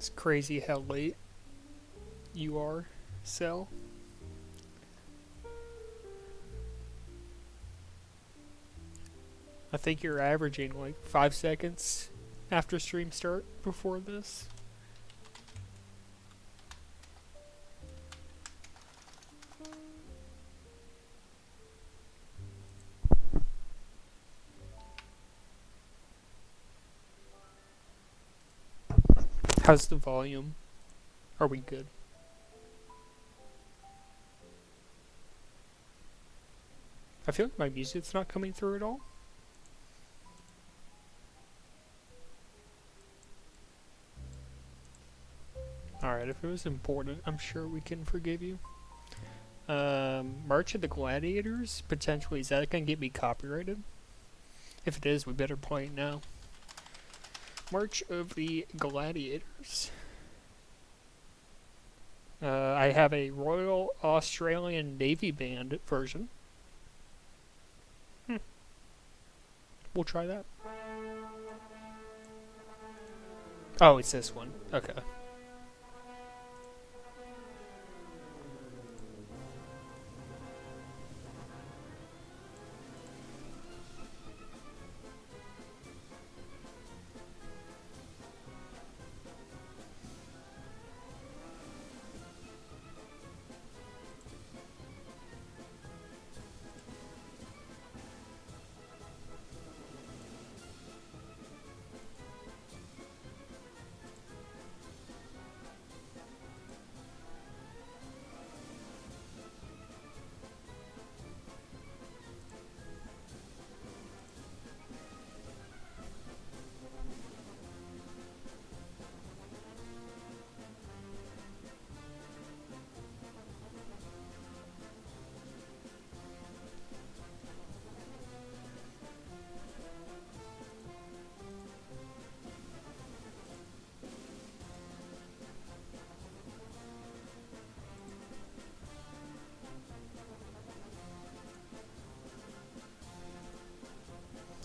It's crazy how late you are, Cell. I think you're averaging like 5 seconds after stream start before this. How's the volume? Are we good? I feel like my music's not coming through at all. Alright, if it was important, I'm sure we can forgive you. March of the Gladiators? Potentially, is that gonna get me copyrighted? If it is, we better play it now. March of the Gladiators. I have a Royal Australian Navy Band version. We'll try that. Oh, it's this one. Okay.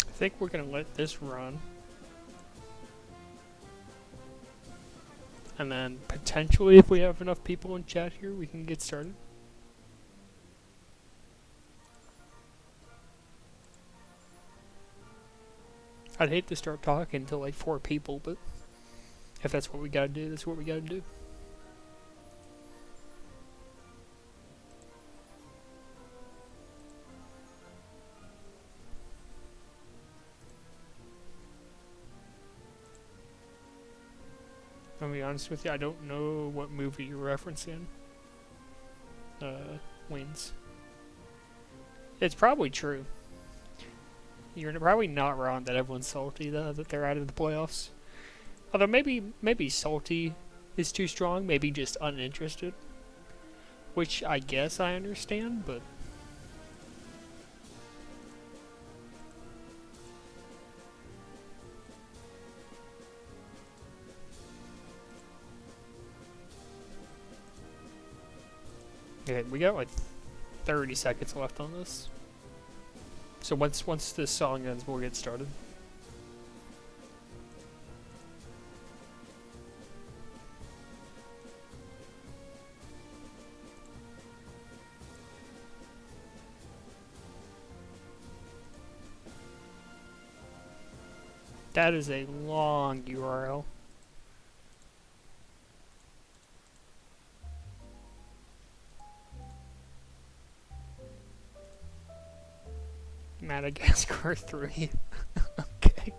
I think we're gonna let this run. And then potentially, if we have enough people in chat here, we can get started. I'd hate to start talking to like 4 people, but if that's what we gotta do, that's what we gotta do. I'll be honest with you, I don't know what movie you're referencing. Wins. It's probably true. You're probably not wrong that everyone's salty though, that they're out of the playoffs. Although maybe salty is too strong, maybe just uninterested. Which I guess I understand, but okay, we got like 30 seconds left on this. So once this song ends, we'll get started. That is a long URL. Madagascar 3. Okay.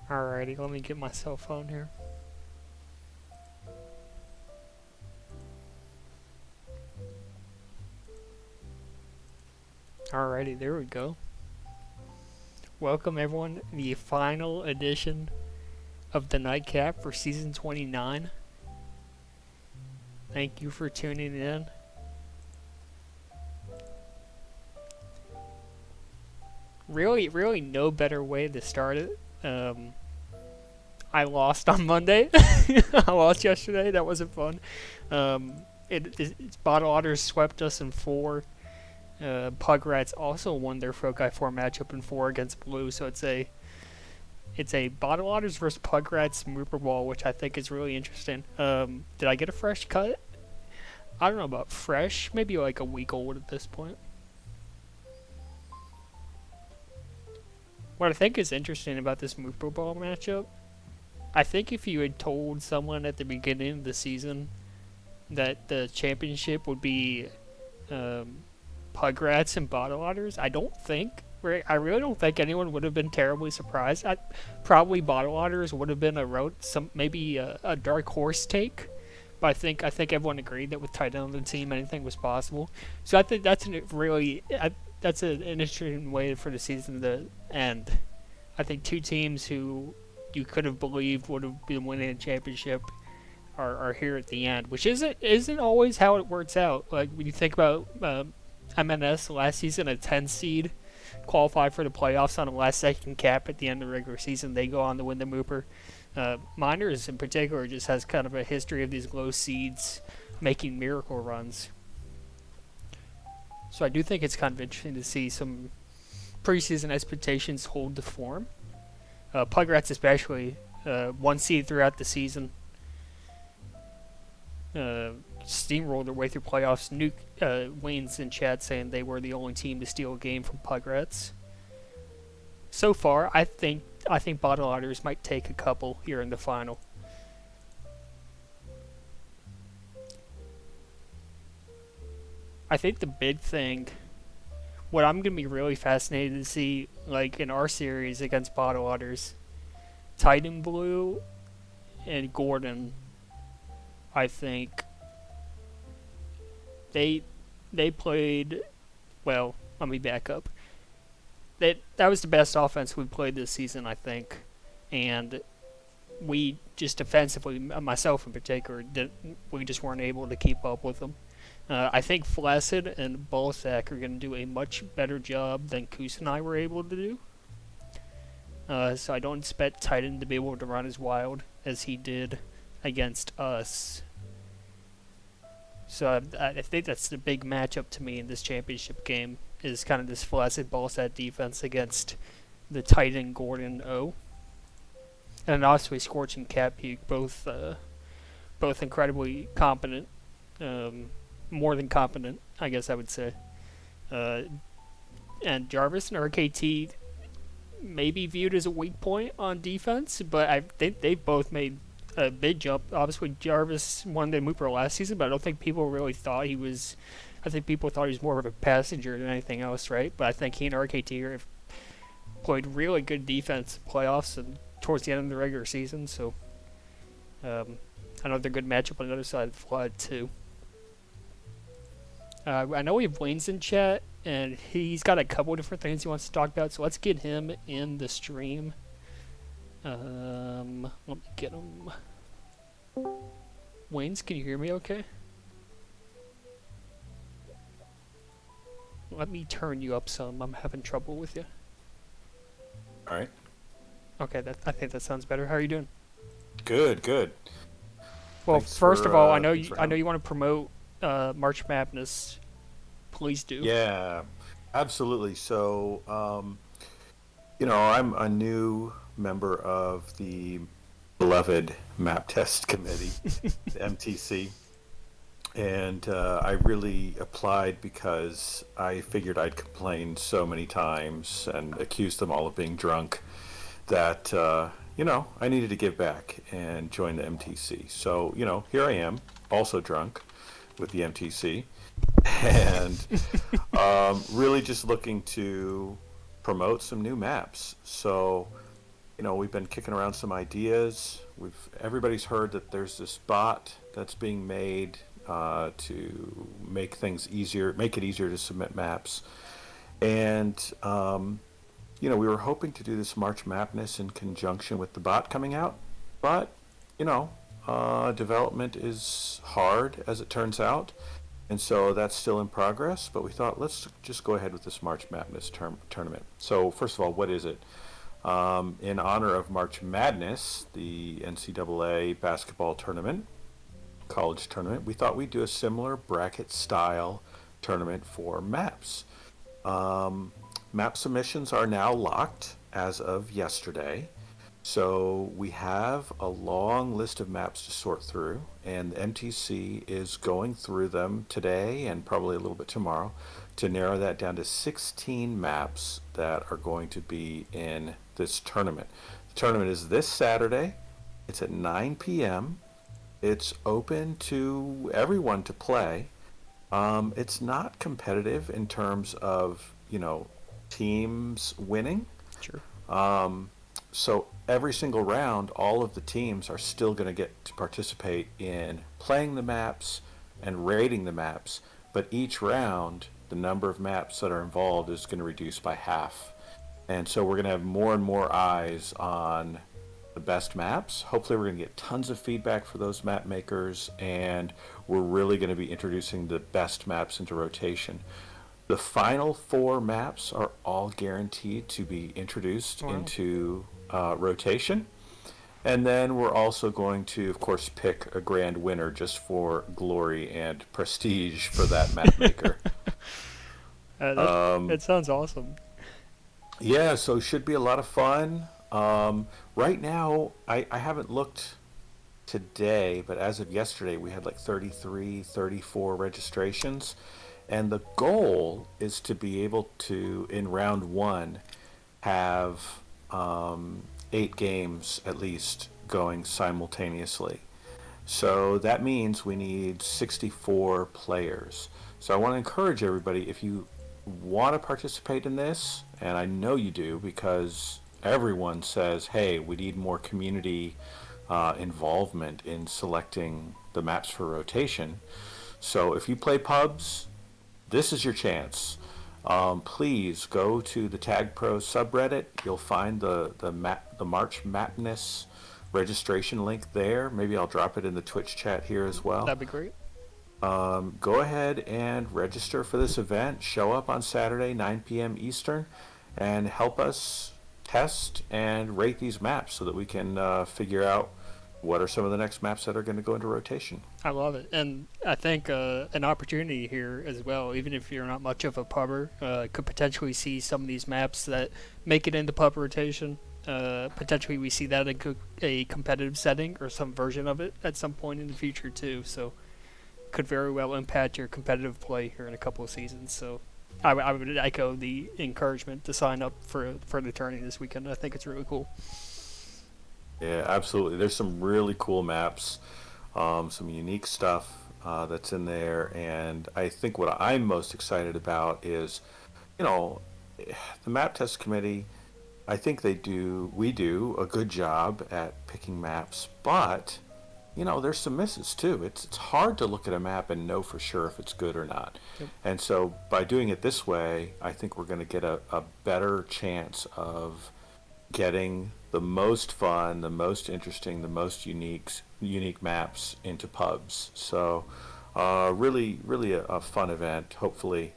Alrighty, let me get my cell phone here. Alrighty, there we go. Welcome everyone, the final edition of the Nightcap for season 29. Thank you for tuning in. Really no better way to start it. I lost on Monday. I lost yesterday. That wasn't fun. It's Bottle Otters swept us in 4. Pugrats also won their Foci 4 matchup in 4 against Blue, so it's a It's a Bottle Otters versus Pugrats Muperball, which I think is really interesting. Did I get a fresh cut? I don't know about fresh. Maybe like a week old at this point. What I think is interesting about this Muperball matchup, I think if you had told someone at the beginning of the season that the championship would be Pugrats and Bottle Otters, I really don't think anyone would have been terribly surprised. Probably Bottle Otters would have been maybe a dark horse take, but I think everyone agreed that with tight end on the team, anything was possible. So I think that's that's an interesting way for the season to end. I think two teams who you could have believed would have been winning a championship are here at the end, which isn't always how it works out. Like when you think about MNS last season, a 10 seed qualified for the playoffs on a last second cap at the end of the regular season. They go on to win the Mooper. Miners in particular just has kind of a history of these low seeds making miracle runs. So I do think it's kind of interesting to see some preseason expectations hold the form. Pugrats especially, one seed throughout the season. Steamrolled their way through playoffs. Wayne's in chat saying they were the only team to steal a game from Pugrats. So far, I think Bottle Otters might take a couple here in the final. I think the big thing, what I'm going to be really fascinated to see, like in our series against Bottle Otters, Titan Blue and Gordon, I think they played well. Let me back up. That was the best offense we played this season, I think, and we just defensively, myself in particular, we just weren't able to keep up with them. I think Flaccid and Ballsack are going to do a much better job than Koos and I were able to do. So I don't expect Titan to be able to run as wild as he did against us. So I think that's the big matchup to me in this championship game, is kind of this Flaccid Ballsack defense against the Titan Gordon O. And obviously Scorch and Cat Puke, both incredibly competent. More than competent, I guess I would say. And Jarvis and RKT may be viewed as a weak point on defense, but I think they've both made a big jump. Obviously, Jarvis won the Mooper last season, but I don't think people really thought he was... I think people thought he was more of a passenger than anything else, right? But I think he and RKT have played really good defense in playoffs and towards the end of the regular season, so another good matchup on the other side of the flood, too. I know we have Wayne's in chat, and he's got a couple different things he wants to talk about, so let's get him in the stream. Let me get him. Wayne's, can you hear me okay? Let me turn you up some. I'm having trouble with you. Alright. Okay, I think that sounds better. How are you doing? Good. Well, Thanks first for, of all, I know thanks for you having want to promote March Madness. Please do. Yeah, absolutely. So, I'm a new member of the beloved map test committee, the MTC. And I really applied because I figured I'd complained so many times and accused them all of being drunk that, I needed to give back and join the MTC. So, here I am, also drunk with the MTC, and really just looking to promote some new maps. So, we've been kicking around some ideas. Everybody's heard that there's this bot that's being made to make it easier to submit maps. And, we were hoping to do this March Madness in conjunction with the bot coming out. But, development is hard, as it turns out. And so that's still in progress. But we thought, let's just go ahead with this March Madness tournament. So, first of all, what is it? In honor of March Madness, the NCAA basketball tournament, college tournament, we thought we'd do a similar bracket style tournament for maps. Map submissions are now locked as of yesterday. So we have a long list of maps to sort through, and the MTC is going through them today and probably a little bit tomorrow to narrow that down to 16 maps that are going to be in this tournament. The tournament is this Saturday. It's at 9 p.m. It's open to everyone to play. It's not competitive in terms of, teams winning. Sure. So every single round, all of the teams are still going to get to participate in playing the maps and rating the maps. But each round, the number of maps that are involved is going to reduce by half. And so we're going to have more and more eyes on the best maps. Hopefully, we're going to get tons of feedback for those map makers, and we're really going to be introducing the best maps into rotation. The final 4 maps are all guaranteed to be introduced into rotation. And then we're also going to, of course, pick a grand winner just for glory and prestige for that map maker. That sounds awesome. Yeah, so should be a lot of fun. Right now, I haven't looked today, but as of yesterday, we had like 33, 34 registrations. And the goal is to be able to, in round 1, have 8 games at least going simultaneously. So that means we need 64 players. So I want to encourage everybody, if you want to participate in this, and I know you do because everyone says, hey, we need more community involvement in selecting the maps for rotation. So if you play pubs, this is your chance. Please go to the Tag Pro subreddit. You'll find the March Madness registration link there. Maybe I'll drop it in the Twitch chat here as well. That'd be great. Go ahead and register for this event. Show up on Saturday, 9 p.m. Eastern, and help us test and rate these maps so that we can figure out what are some of the next maps that are going to go into rotation. I love it. And I think an opportunity here as well, even if you're not much of a pubber, could potentially see some of these maps that make it into pub rotation. Potentially we see that in a competitive setting or some version of it at some point in the future too. So could very well impact your competitive play here in a couple of seasons. So I would echo the encouragement to sign up for the tourney this weekend. I think it's really cool. Yeah, absolutely. There's some really cool maps, some unique stuff that's in there, and I think what I'm most excited about is, the map test committee. I think we do a good job at picking maps, but there's some misses too. It's hard to look at a map and know for sure if it's good or not. Yep. And so by doing it this way, I think we're going to get a better chance of getting the most fun, the most interesting, the most unique maps into pubs. So really a fun event. Hopefully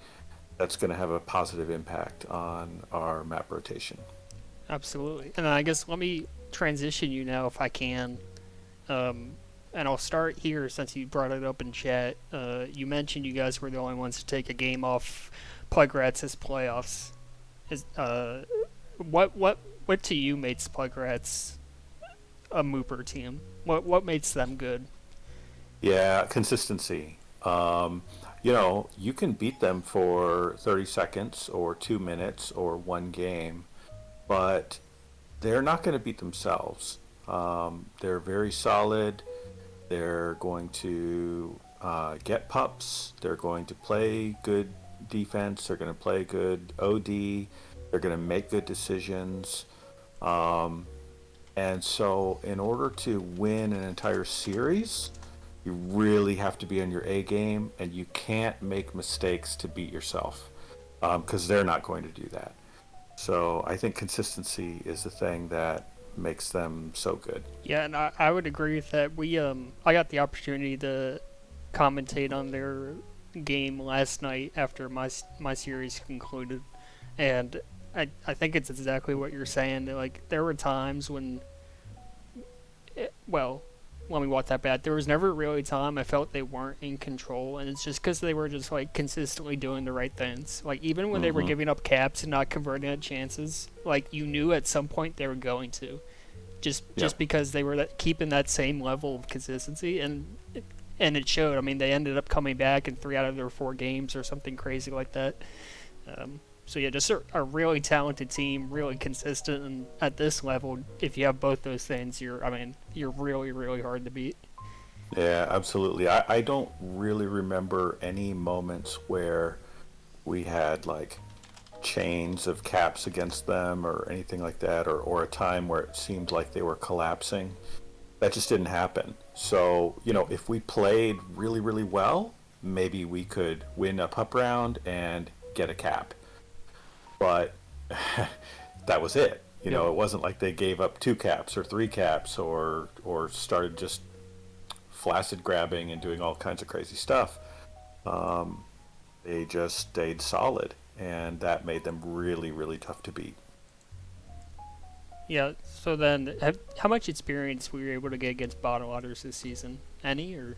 that's going to have a positive impact on our map rotation. Absolutely. And I guess let me transition you now if I can. And I'll start here since you brought it up in chat. You mentioned you guys were the only ones to take a game off Plugrats' playoffs. What to you makes Plugrats a Mooper team? What makes them good? Yeah, consistency. You can beat them for 30 seconds or 2 minutes or one game, but they're not going to beat themselves. They're very solid. They're going to get pups. They're going to play good defense. They're going to play good OD. They're going to make good decisions. And so in order to win an entire series, you really have to be on your A game, and you can't make mistakes to beat yourself because they're not going to do that. So I think consistency is the thing that makes them so good. Yeah, and I would agree with that. I got the opportunity to commentate on their game last night after my series concluded, and I think it's exactly what you're saying. Like, there were times when, let me walk that back. There was never really a time I felt they weren't in control, and it's just because they were just like consistently doing the right things. Like, even when they were giving up caps and not converting at chances, like, you knew at some point they were going to. just Yep. because they were keeping that same level of consistency, and it showed. I mean, they ended up coming back in 3 out of their 4 games or something crazy like that. So yeah, just a really talented team, really consistent, and at this level, if you have both those things, you're really really hard to beat. Yeah, absolutely. I don't really remember any moments where we had like chains of caps against them or anything like that, or a time where it seemed like they were collapsing. That just didn't happen. So, if we played really, really well, maybe we could win a pup round and get a cap. But that was it. Yep. It wasn't like they gave up 2 caps or 3 caps or started just flaccid grabbing and doing all kinds of crazy stuff. They just stayed solid, and that made them really, really tough to beat. Yeah. So then, how much experience were you able to get against bottle otters this season? Any or?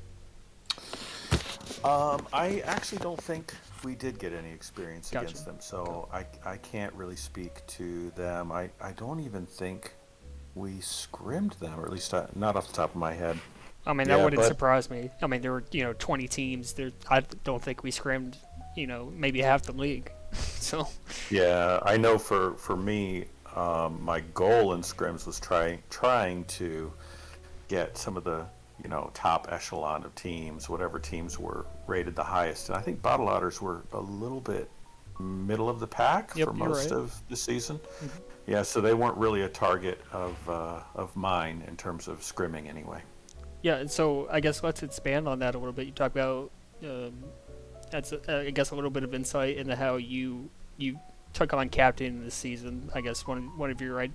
I actually don't think we did get any experience Gotcha. against them, Okay. so I can't really speak to them. I don't even think we scrimmed them, or at least not off the top of my head. I mean, that Yeah, wouldn't but surprise me. I mean, there were 20 teams. I don't think we scrimmed maybe half the league. So yeah, I know for me, my goal in scrims was trying to get some of the top echelon of teams, whatever teams were rated the highest. And I think Bottle Otters were a little bit middle of the pack yep, for you're most right. of the season. Mhm. Yeah, so they weren't really a target of mine in terms of scrimming anyway. Yeah, and so I guess let's expand on that a little bit. You talk about um, that's I guess a little bit of insight into how you took on captain this season. I guess one of your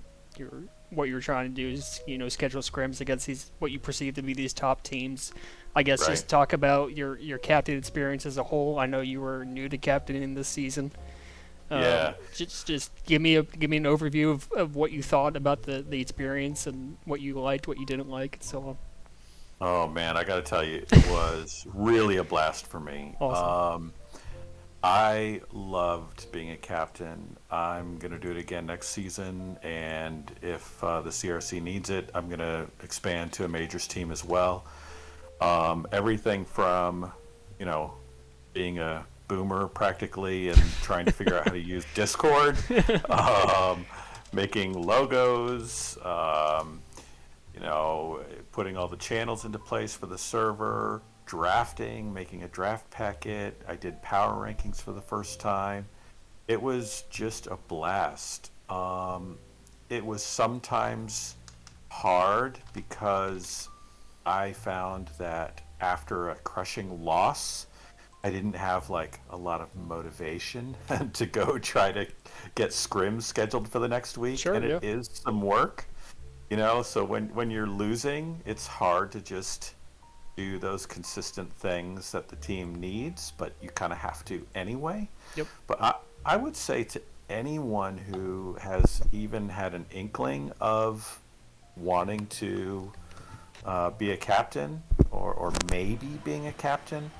what you're trying to do is schedule scrims against these what you perceive to be these top teams. I guess Right. just talk about your captain experience as a whole. I know you were new to captaining this season. Yeah. Just give me an overview of what you thought about the experience and what you liked, what you didn't like, and so on. Oh man, I got to tell you, it was really a blast for me. Awesome. I loved being a captain. I'm going to do it again next season, and if the CRC needs it, I'm going to expand to a majors team as well. Everything from, you know, being a boomer practically and trying to figure out how to use Discord, um, making logos, putting all the channels into place for the server, drafting, making a draft packet. I did power rankings for the first time. It was just a blast. It was sometimes hard because I found that after a crushing loss, I didn't have like a lot of motivation to go try to get scrims scheduled for the next week, Sure. and it Yeah. is some work, so when you're losing, it's hard to just do those consistent things that the team needs, but you kind of have to anyway. Yep. But I would say to anyone who has even had an inkling of wanting to be a captain, or maybe being a captain,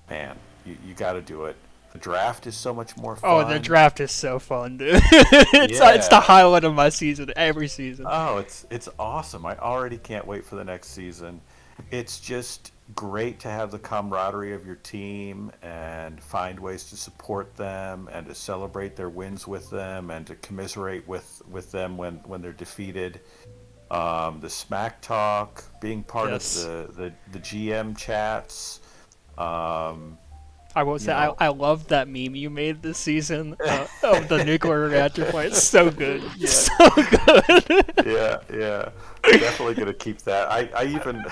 man, you got to do it. The draft is so much more Oh, the fun. draft is so fun, dude. It's the Yeah. highlight of my season every season. Oh, it's awesome. I already can't wait for the next season. It's just great to have the camaraderie of your team and find ways to support them and to celebrate their wins with them and to commiserate with them when they're defeated. The smack talk, being part of Yes. the GM chats. Um, I will you say know, I love that meme you made this season of the nuclear reactor fight. It's so good. yeah, So good. yeah. Definitely gonna keep that. I even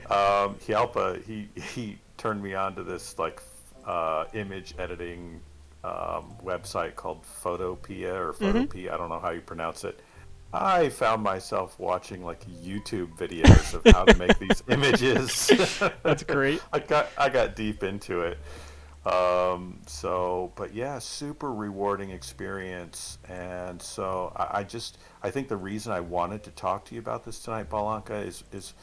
Hjalpa, he turned me on to this like image editing website called Photopea or Hmm. Photopea. I don't know how you pronounce it. I found myself watching like YouTube videos of how to make these images. That's great. I got deep into it. But yeah, super rewarding experience. And so I think the reason I wanted to talk to you about this tonight, Balanka, is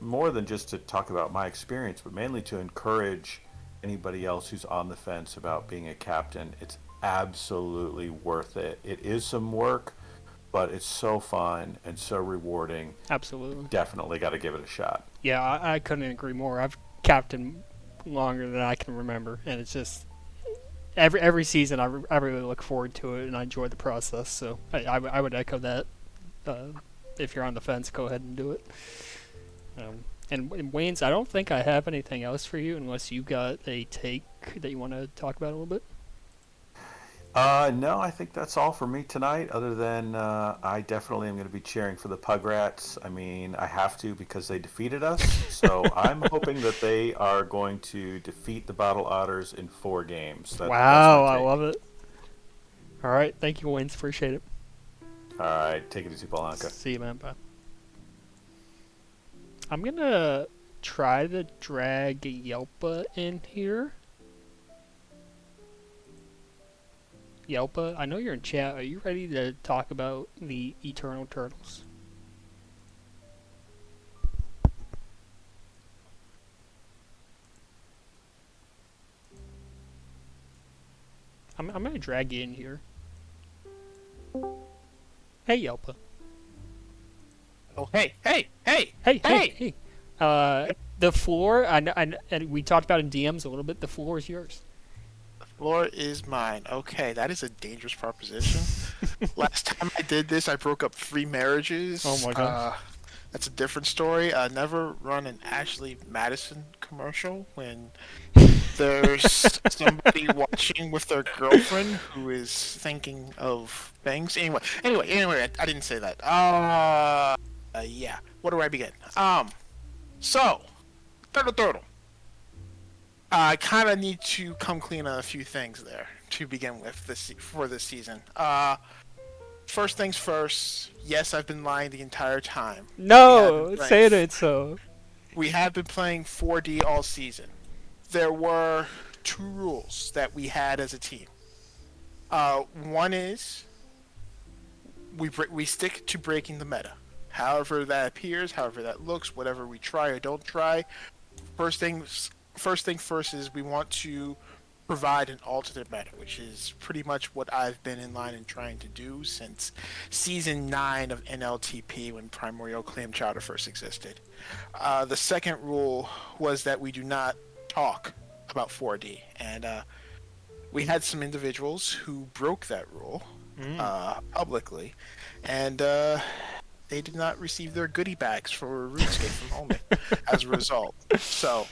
more than just to talk about my experience, but mainly to encourage anybody else who's on the fence about being a captain. It's absolutely worth it. It is some work, but it's so fun and so rewarding. Absolutely. Definitely got to give it a shot. Yeah, I couldn't agree more. I've captained longer than I can remember, and it's just every season I really look forward to it, and I enjoy the process. So I would echo that. Uh, if you're on the fence, go ahead and do it. And Wayne's, I don't think I have anything else for you unless you got a take that you want to talk about a little bit. No, I think that's all for me tonight. Other than I definitely am going to be cheering for the Pugrats. I mean, I have to because they defeated us. So I'm hoping that they are going to defeat the Bottle Otters in 4 games. That's my Wow, I take. love it. All right, thank you, Wayne's. Appreciate it. All right, take it easy, Polanka. See you, man. Bye. I'm gonna try to drag Yelpa in here. Yelpa, I know you're in chat. Are you ready to talk about the Eternal Turtles? I'm gonna drag you in here. Hey, Yelpa. Oh, hey, hey, hey, Hey, hey, hey! hey. The floor. And we talked about in DMs a little bit. The floor is yours. The floor is mine. Okay, that is a dangerous proposition. Last time I did this, I broke up 3 marriages. Oh my gosh. That's a different story. Never run an Ashley Madison commercial when there's somebody watching with their girlfriend who is thinking of things. Anyway, I didn't say that. Yeah. Where do I begin? So, turtle. I kind of need to come clean on a few things there to begin with for this season. First things first. Yes, I've been lying the entire time. No, say it ain't so. We have been playing 4D all season. There were 2 rules that we had as a team. One is we stick to breaking the meta. However that appears, however that looks, whatever we try or don't try. First thing first is we want to provide an alternate meta, which is pretty much what I've been in line and trying to do since Season 9 of NLTP when Primordial Clam Chowder first existed. The second rule was that we do not talk about 4D, and we had some individuals who broke that rule publicly, and they did not receive their goodie bags for RuneScape from homie as a result. So,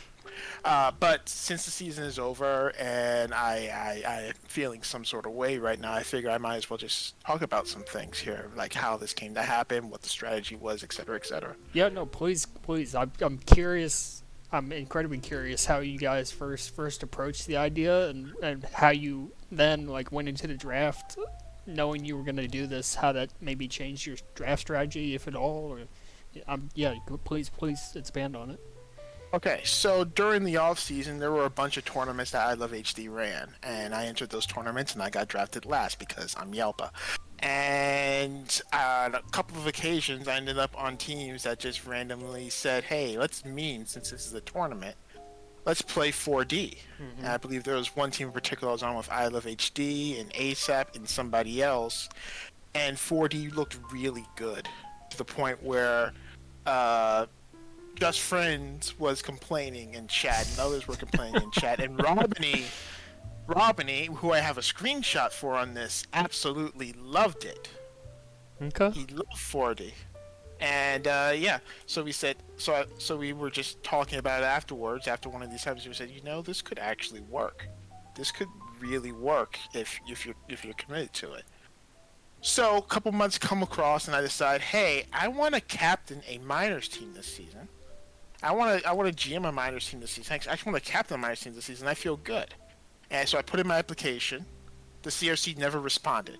but since the season is over and I am feeling some sort of way right now, I figure I might as well just talk about some things here, like how this came to happen, what the strategy was, etc., etc. Yeah, no, please. I'm curious. I'm incredibly curious how you guys first approached the idea and how you then went into the draft, knowing you were going to do this. How that maybe changed your draft strategy, if at all. Or, please expand on it. Okay, so during the off season, there were a bunch of tournaments that I Love HD ran, and I entered those tournaments, and I got drafted last because I'm Yelpa. And on a couple of occasions, I ended up on teams that just randomly said, "Hey, let's since this is a tournament, let's play 4D." Mm-hmm. And I believe there was one team in particular I was on with I Love HD and ASAP and somebody else, and 4D looked really good to the point where Just Friends was complaining in chat, and others were complaining in chat, and Robiny, who I have a screenshot for on this, absolutely loved it. Okay. He loved 4D, and yeah. So we said, so we were just talking about it afterwards. After one of these times, we said, this could actually work. This could really work if you're committed to it. So a couple months come across, and I decide, hey, I want to captain a minors team this season. I want to GM a minors team this season. I actually want to captain a minors team this season. I feel good. And so I put in my application. The CRC never responded.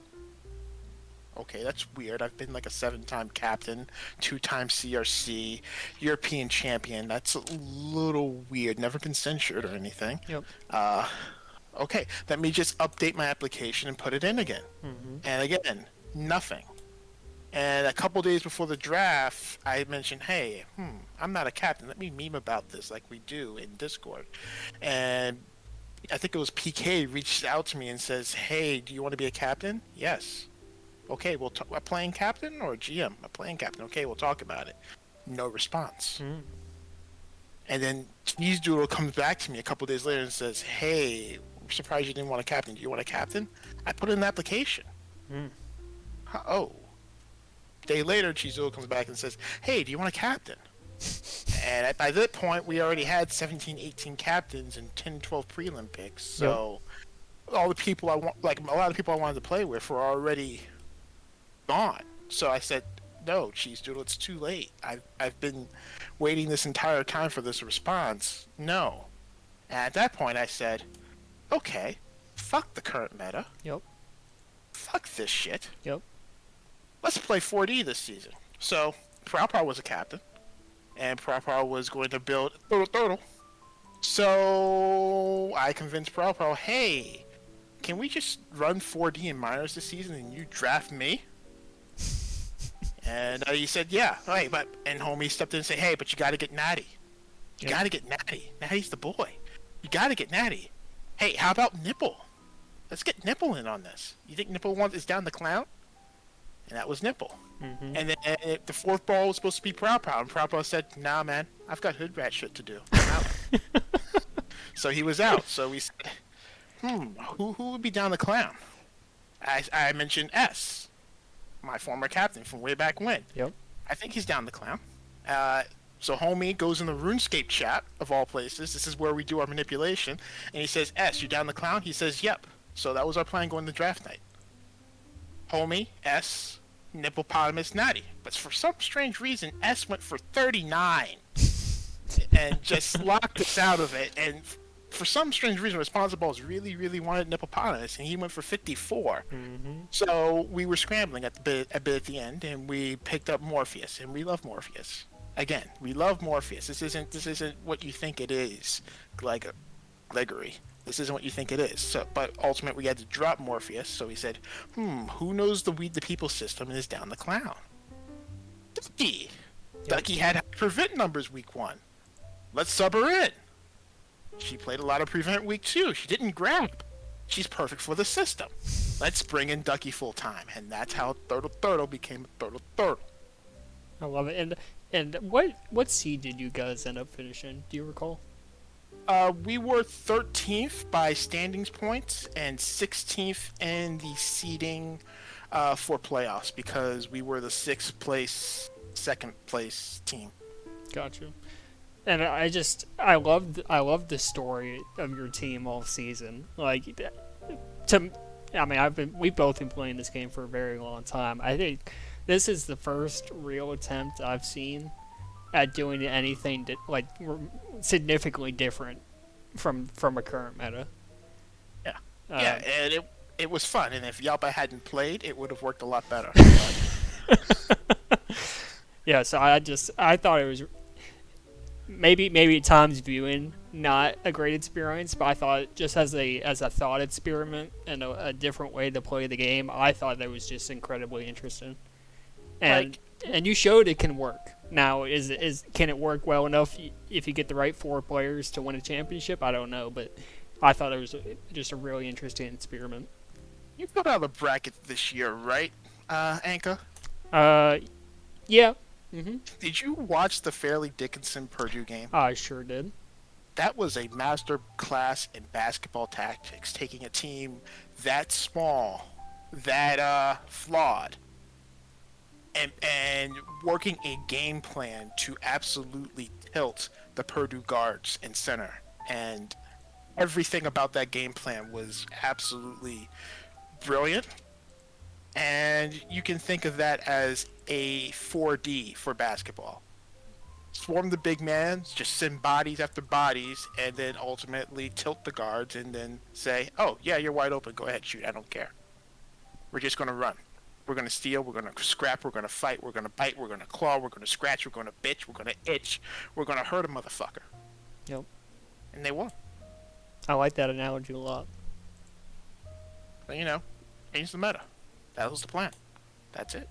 Okay, that's weird. I've been like a 7-time captain, 2-time CRC, European champion. That's a little weird. Never been censured or anything. Yep. Okay, let me just update my application and put it in again. Mm-hmm. And again, nothing. And a couple days before the draft, I mentioned, hey, I'm not a captain. Let me meme about this like we do in Discord. And I think it was PK reached out to me and says, hey, do you want to be a captain? Yes. Okay, we'll talk. A playing captain or GM? A playing captain. Okay, we'll talk about it. No response. Mm. And then Cheese Doodle comes back to me a couple days later and says, "Hey, I'm surprised you didn't want a captain. Do you want a captain? I put in an application." Mm. Oh. Day later, Cheese Doodle comes back and says, "Hey, do you want a captain?" And by that point, we already had 17, 18 captains and 10, 12 prelim picks. So all the people I want, like a lot of people I wanted to play with, were already gone. So I said, "No, Cheese Doodle, it's too late. I've been waiting this entire time for this response. No." And at that point, I said, "Okay, fuck the current meta. Yep. Fuck this shit. Yep. Let's play 4D this season." So Prow was a captain, and Prow was going to build Turtle. So I convinced Prow, "Hey, can we just run 4D in minors this season and you draft me?" And he said, "Yeah, right." And homie stepped in and said, "Hey, but you got to get Natty. You got to get Natty. Natty's the boy. You got to get Natty. Hey, how about Nipple? Let's get Nipple in on this. You think Nipple is down the clown?" And that was Nipple. Mm-hmm. And then the fourth ball was supposed to be Prow, and Prow said, "Nah, man, I've got hood rat shit to do. I'm out." So he was out. So we said, who would be down the clown? I mentioned S, my former captain from way back when. Yep. I think he's down the clown. So homie goes in the RuneScape chat, of all places. This is where we do our manipulation. And he says, "S, you down the clown?" He says, "Yep." So that was our plan going to draft night. Homie, S, Nipplepotamus, Natty. But for some strange reason, S went for 39. And just locked us out of it. And for some strange reason, Responsibles really, really wanted Nipplepotamus, and he went for 54. Mm-hmm. So we were scrambling a bit at the end, and we picked up Morpheus, and we love Morpheus. Again, we love Morpheus. This isn't what you think it is, Gregory. This isn't what you think it is. So, but ultimately, we had to drop Morpheus. So we said, who knows the Weed the People system and is down the clown? Ducky. Yep. Ducky had prevent numbers week 1. Let's sub her in. She played a lot of prevent week 2. She didn't grab. She's perfect for the system. Let's bring in Ducky full time, and that's how Turtle became Turtle. I love it. And what seed did you guys end up finishing? Do you recall? We were 13th by standings points and 16th in the seeding for playoffs because we were the 6th place, 2nd place team. Gotcha. And I loved the story of your team all season. Like, we've both been playing this game for a very long time. I think this is the first real attempt I've seen at doing anything significantly different from a current meta. Yeah, and it was fun. And if Yalpa hadn't played, it would have worked a lot better. Yeah, so I thought it was maybe at times viewing not a great experience, but I thought just as a thought experiment and a different way to play the game, I thought that was just incredibly interesting. And you showed it can work. Now, can it work well enough if you get the right 4 players to win a championship? I don't know, but I thought it was just a really interesting experiment. You put out a bracket this year, right, Anka? Yeah. Mm-hmm. Did you watch the Fairleigh Dickinson Purdue game? I sure did. That was a master class in basketball tactics, taking a team that small, that flawed, and working a game plan to absolutely tilt the Purdue guards and center. And everything about that game plan was absolutely brilliant. And you can think of that as a 4D for basketball. Swarm the big man, just send bodies after bodies, and then ultimately tilt the guards and then say, "Oh, yeah, you're wide open. Go ahead, shoot. I don't care. We're just going to run. We're going to steal. We're going to scrap. We're going to fight. We're going to bite. We're going to claw. We're going to scratch. We're going to bitch. We're going to itch. We're going to hurt a motherfucker." Yep. And they won. I like that analogy a lot. But, change the meta. That was the plan. That's it.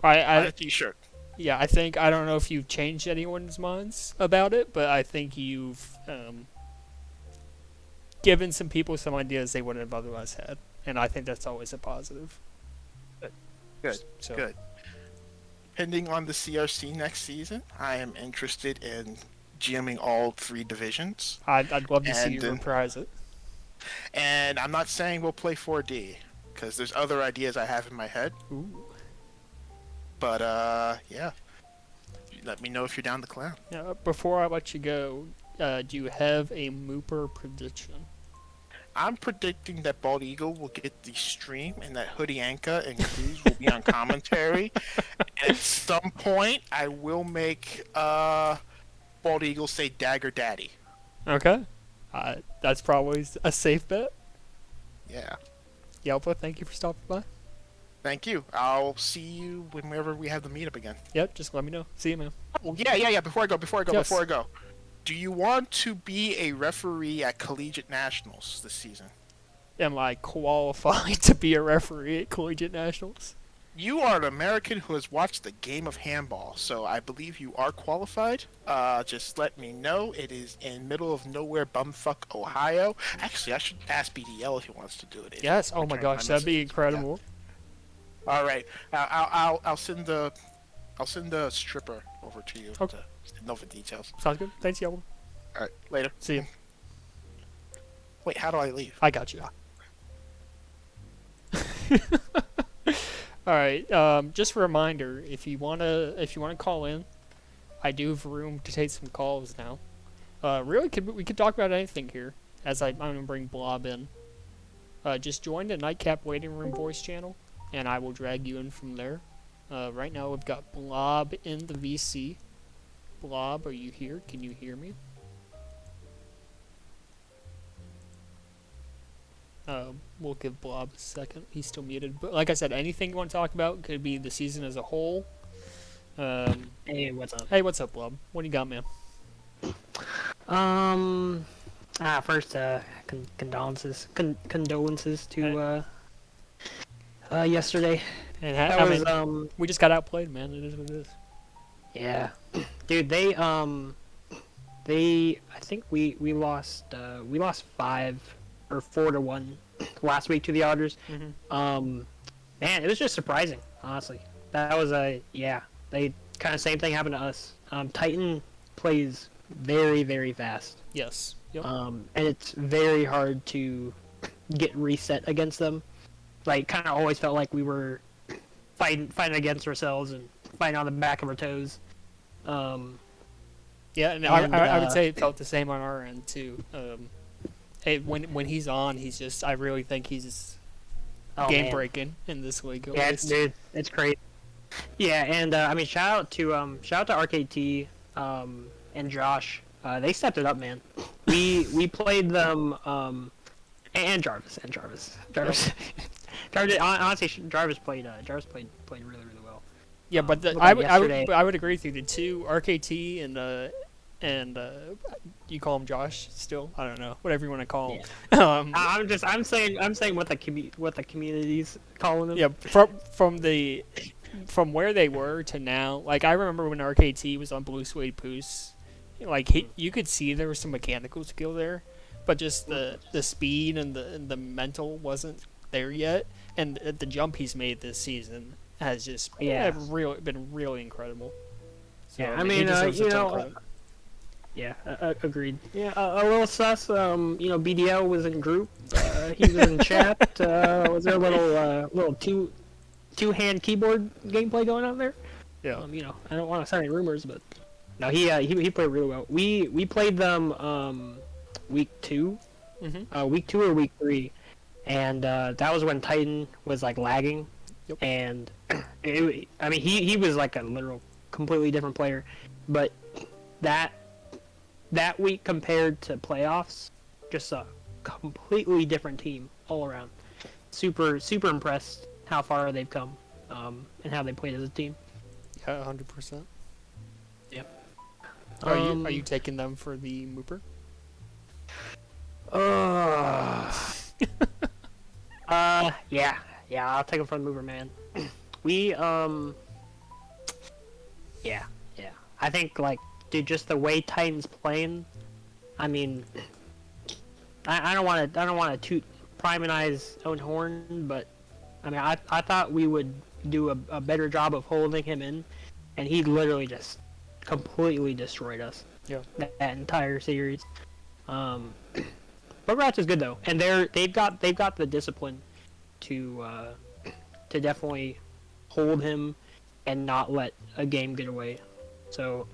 Buy a t-shirt. Yeah, I don't know if you've changed anyone's minds about it, but I think you've given some people some ideas they wouldn't have otherwise had, and I think that's always a positive. Good. So Good. Pending on the CRC next season, I am interested in GMing all 3 divisions. I'd love to see you And reprise it. and I'm not saying we'll play 4D because there's other ideas I have in my head. Ooh. But yeah, let me know if you're down the clown. Now, before I let you go, do you have a Mooper prediction? I'm predicting that Bald Eagle will get the stream and that Hoodie Anka and Cruz will be on commentary. And at some point, I will make Bald Eagle say Dagger Daddy. Okay. That's probably a safe bet. Yeah. Yelpa, thank you for stopping by. Thank you. I'll see you whenever we have the meetup again. Yep, just let me know. See you, man. Oh, yeah. Before I go. Yes. Do you want to be a referee at Collegiate Nationals this season? Am I qualified to be a referee at Collegiate Nationals? You are an American who has watched the game of handball, so I believe you are qualified. Just let me know. It is in middle of nowhere, bumfuck Ohio. Actually, I should ask BDL if he wants to do it. Yes. Oh my gosh, that'd be incredible. Yeah. All right. I'll send the stripper over to you Okay. to know the details. Sounds good. Thanks, Yelpa. All right. Later. See you. Wait, how do I leave? I got you. All right. Just a reminder: if you wanna call in, I do have room to take some calls now. Really, we could talk about anything here. As I'm gonna bring Blob in. Just join the Nightcap waiting room voice channel, and I will drag you in from there. Right now we've got Blob in the VC. Blob, are you here? Can you hear me? We'll give Blob a second. He's still muted. But like I said, anything you want to talk about could be the season as a whole. Hey, what's up? Hey, what's up, Blob? What do you got, man? First, condolences to yesterday. And That was we just got outplayed, man. It is what it is. yeah, dude. I think we lost 4-1 last week to the Otters. Mm-hmm. Man, it was just surprising, honestly. That was they kind of same thing happened to us. Titan plays very, very fast. Yes. Yep. And it's very hard to get reset against them. Like, kind of always felt like we were fighting against ourselves and fighting on the back of our toes. Yeah, and I would say it felt the same on our end too. Hey, when he's on, he's just. I really think he's game breaking in this league. Yeah, dude, it's crazy. Yeah, and I mean, shout out to RKT and Josh. They stepped it up, man. We played them and Jarvis. Honestly, Jarvis played really, really well. Yeah, but I would agree with you. The two RKT and you call him Josh still? I don't know, whatever you want to call him. Yeah. I'm saying what the community's calling him. Yeah, from where they were to now. Like, I remember when RKT was on Blue Suede Poos, like you could see there was some mechanical skill there, but just the speed and the mental wasn't there yet. And the jump he's made this season has just been really incredible. So, yeah, I mean, yeah, agreed. Yeah, a little sus. BDL was in group. He was in chat. Was there a little two-hand keyboard gameplay going on there? Yeah. I don't want to start any rumors, but no, he played really well. We played them week 2, week 2 or week 3, and that was when Titan was like lagging, and he was like a literal completely different player, but that week compared to playoffs, just a completely different team all around. Super impressed how far they've come, and how they played as a team. Yeah, 100%. Yep. Are you taking them for the Mooper? Yeah, I'll take them for the Mooper, man. We yeah. I think, like, dude, just the way Titan's playing. I mean, I don't want to toot Prime and I's own horn, but I mean, I thought we would do a better job of holding him in, and he literally just completely destroyed us. Yeah. That entire series. But Rats is good though, and they've got the discipline to definitely hold him and not let a game get away. So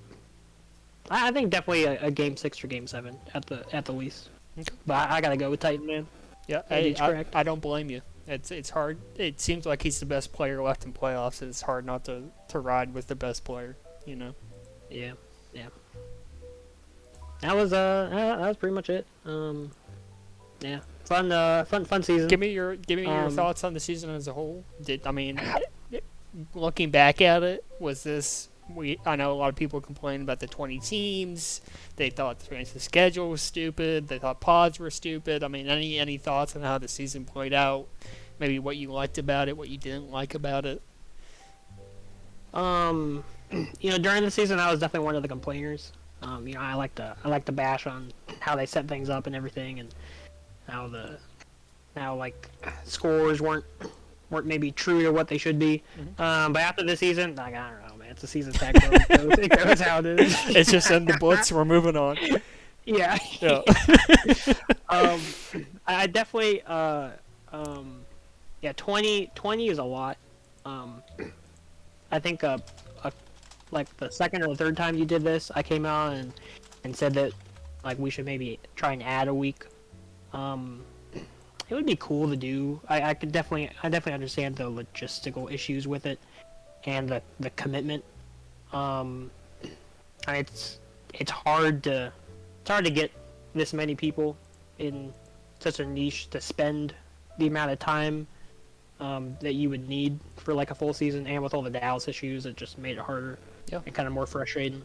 I think definitely a game 6 or game 7 at the least. Okay. But I gotta go with Titan, man. Yeah, I don't blame you. It's hard. It seems like he's the best player left in playoffs. It's hard not to ride with the best player. You know. Yeah. That was pretty much it. Yeah, fun season. Give me your thoughts on the season as a whole. Looking back at it, was this? I know a lot of people complained about the 20 teams. They thought the schedule was stupid. They thought pods were stupid. I mean, any thoughts on how the season played out? Maybe what you liked about it, what you didn't like about it. During the season, I was definitely one of the complainers. I like to bash on how they set things up and everything, and how like scores weren't maybe true to what they should be. Mm-hmm. But after this season, like, I don't know, man. It's a season tag. It goes how it is. It's just in the books. We're moving on. Yeah. I definitely 20 is a lot. I think like the second or the third time you did this, I came out and said that like we should maybe try and add a week. It would be cool to do. I definitely understand the logistical issues with it and the commitment. It's hard to get this many people in such a niche to spend the amount of time that you would need for like a full season, and with all the Dallas issues, it just made it harder and kind of more frustrating.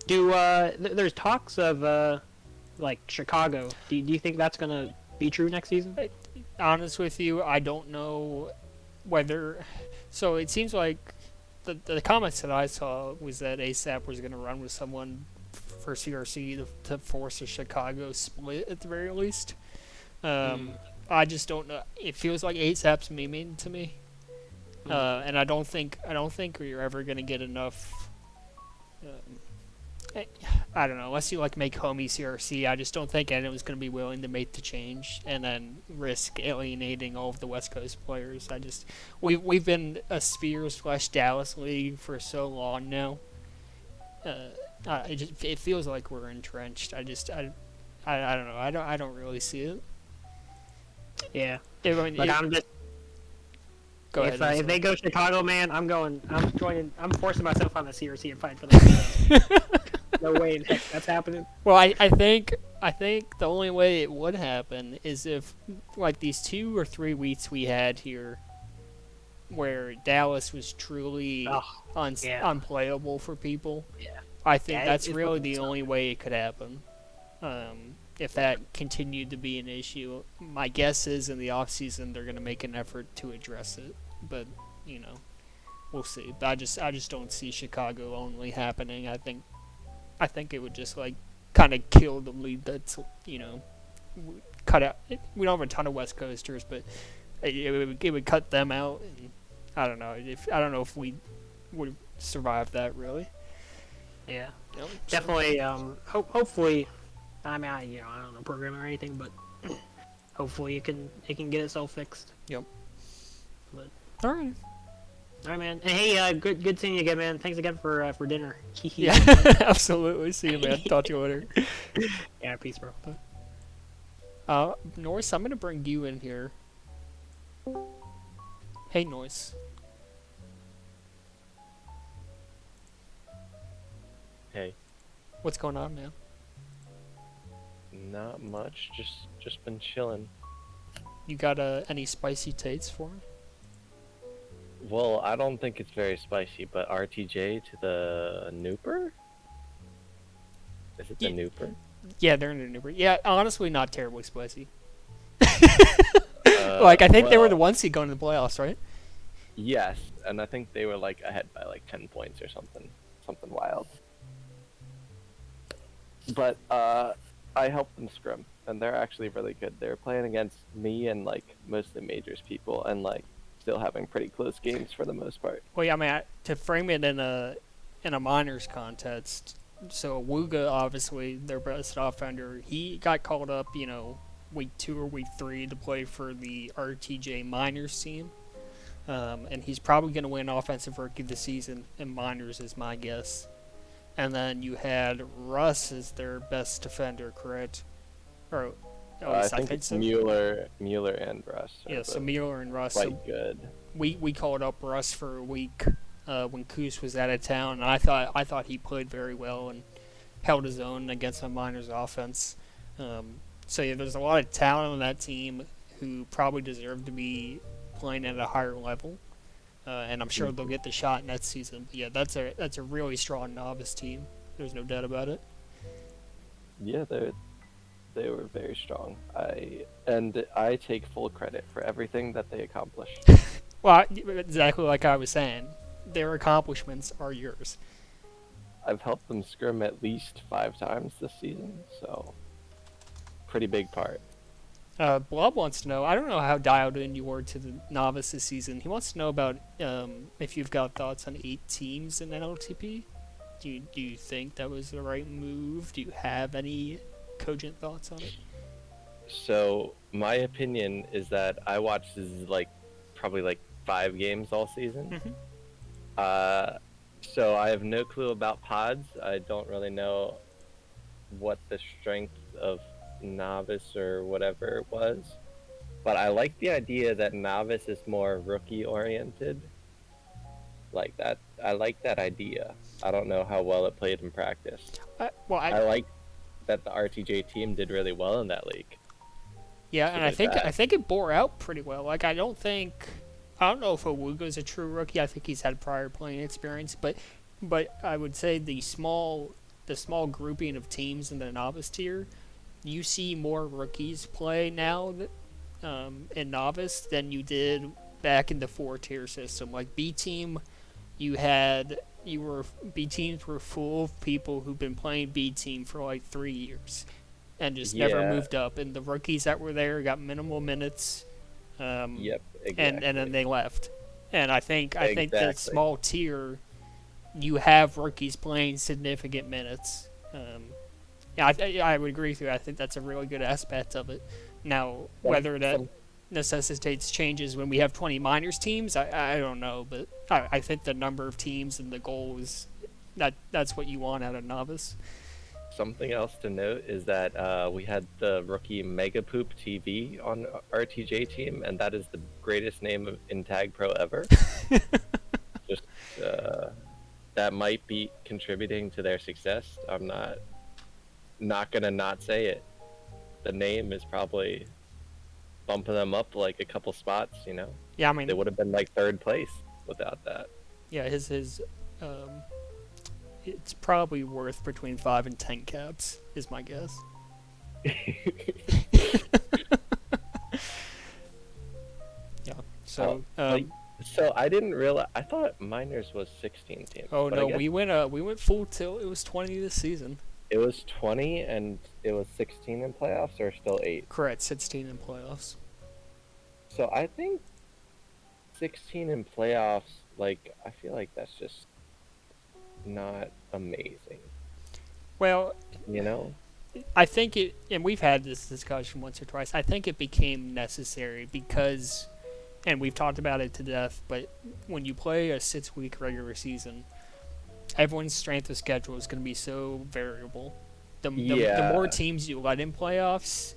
There's talks of like Chicago. Do you think that's gonna be true next season? Honest with you, I don't know whether. So it seems like the comments that I saw was that ASAP was going to run with someone for CRC to force a Chicago split at the very least. I just don't know. It feels like ASAP's memeing to me, and I don't think you're ever going to get enough. I don't know, unless you like make homie CRC, I just don't think anyone's going to be willing to make the change and then risk alienating all of the West Coast players. We've been a Spheres/Dallas league for so long now. It feels like we're entrenched. I don't know. I don't really see it. Yeah. I'm just. Go ahead. If they go Chicago, man, I'm forcing myself on the CRC and fighting for the No way in heck that's happening. Well, I think the only way it would happen is if like these 2 or 3 weeks we had here where Dallas was truly unplayable for people. Yeah. I think that's really the only way it could happen. If that continued to be an issue, my guess is in the off season they're going to make an effort to address it. But we'll see. But I just don't see Chicago only happening. I think it would just like kind of kill the league that's cut out. We don't have a ton of West Coasters, but it would cut them out. And I don't know if we would survive that really. Yeah, definitely. Hopefully, I mean, I don't know programming or anything, but hopefully it can get itself fixed. Yep. But all right. All right, man. And hey, good seeing you again, man. Thanks again for dinner. Yeah, absolutely. See you, man. Talk to you later. Yeah, peace, bro. Norris, I'm gonna bring you in here. Hey, Norris. Hey. What's going on, man? Not much. Just been chilling. You got any spicy takes for me? Well, I don't think it's very spicy, but RTJ to the Nooper? Is it the Nooper? Yeah, they're in the Nooper. Yeah, honestly, not terribly spicy. Like, I think they were the 1 seed going to the playoffs, right? Yes, and I think they were like ahead by like 10 points or something wild. But I helped them scrim, and they're actually really good. They're playing against me and like mostly majors people, and like still having pretty close games for the most part. Well, yeah, I mean, to frame it in a minors context, so Wooga, obviously their best offender, he got called up, week 2 or week 3 to play for the RTJ minors team, and he's probably going to win offensive rookie of the season in minors, is my guess. And then you had Russ as their best defender, correct? Or at I least I think think it's so. Mueller and Russ. Yeah, so Mueller and Russ. Quite So good. we called up Russ for a week when Coos was out of town, and I thought he played very well and held his own against the Miners' offense. So yeah, there's a lot of talent on that team who probably deserve to be playing at a higher level, and I'm sure they'll get the shot next season. But yeah, that's a really strong novice team. There's no doubt about it. Yeah, they were very strong. I take full credit for everything that they accomplished. Well, exactly like I was saying, their accomplishments are yours. I've helped them scrim at least 5 times this season, so pretty big part. Blob wants to know, I don't know how dialed in you were to the novice this season. He wants to know about if you've got thoughts on 8 teams in NLTP. Do you think that was the right move? Do you have any cogent thoughts on it? So my opinion is that I watched probably like 5 games all season. So I have no clue about pods. I don't really know what the strength of novice or whatever it was, but I like the idea that novice is more rookie oriented. Like that, I like that idea. I don't know how well it played in practice. I like that the RTJ team did really well in that league. Yeah, and I think it bore out pretty well. Like I don't know if Owugo's a true rookie. I think he's had prior playing experience, but I would say the small grouping of teams in the novice tier, you see more rookies play now in novice than you did back in the 4-tier system. Like B team, B teams were full of people who've been playing B team for like 3 years and just never moved up. And the rookies that were there got minimal minutes. Yep, exactly. And then they left. And I think that small tier, you have rookies playing significant minutes. Yeah, I would agree with you. I think that's a really good aspect of it. Now, whether that necessitates changes when we have 20 minors teams, I don't know. But I think the number of teams and the goal is that's what you want out of novice. Something else to note is that we had the rookie Mega Poop TV on RTJ team, and that is the greatest name in Tag Pro ever. Just that might be contributing to their success. I'm not gonna not say it. The name is probably bumping them up like a couple spots, you know. Yeah, I mean they would have been like 3rd place without that. Yeah, his it's probably worth between 5 and 10 caps, is my guess. Yeah. So so I didn't realize. I thought minors was 16 teams. Oh no, we went full tilt. It was 20 this season. It was 20 and it was 16 in playoffs, or still 8? Correct, 16 in playoffs. So I think 16 in playoffs, like, I feel like that's just not amazing. Well, you know, I think it, and we've had this discussion once or twice, I think it became necessary because, and we've talked about it to death, but when you play a 6-week regular season, everyone's strength of schedule is going to be so variable. The more teams you let in playoffs,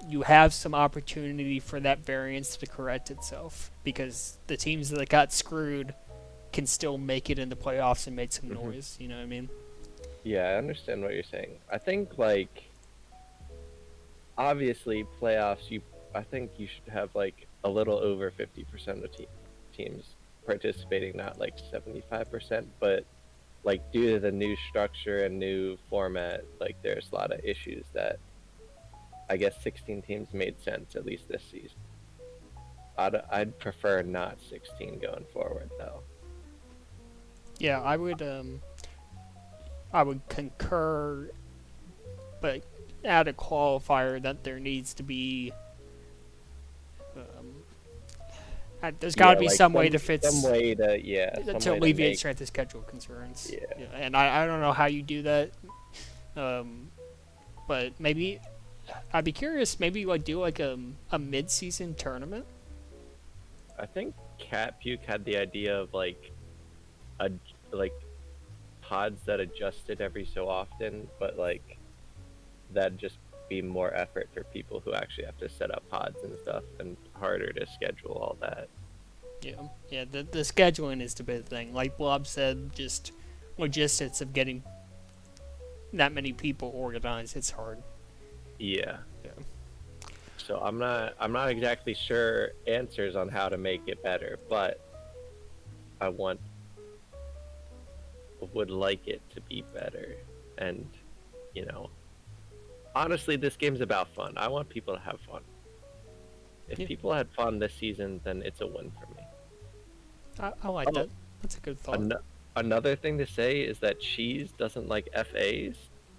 you have some opportunity for that variance to correct itself, because the teams that got screwed can still make it in the playoffs and make some noise. You know what I mean? Yeah, I understand what you're saying. I think, like, obviously playoffs, I think you should have like a little over 50% of teams participating, not like 75%, but like due to the new structure and new format, like there's a lot of issues that I guess 16 teams made sense, at least this season. I'd prefer not 16 going forward though. Yeah, I would concur, but add a qualifier that there needs to be. There's got to be like some way to fit. Some way to To alleviate strength of schedule concerns. Yeah. And I don't know how you do that. But maybe I'd be curious. Maybe like do like a mid-season tournament. I think Cat Puke had the idea of like pods that adjusted every so often, but like that'd just be more effort for people who actually have to set up pods and stuff, and harder to schedule all that. Yeah. The scheduling is the big thing. Like Blob said, just logistics of getting that many people organized. It's hard. Yeah. Yeah. So I'm not exactly sure answers on how to make it better, but I would like it to be better. And honestly, this game's about fun. I want people to have fun. If people had fun this season, then it's a win for me. I like that. That's a good thought. Another thing to say is that Cheese doesn't like FAs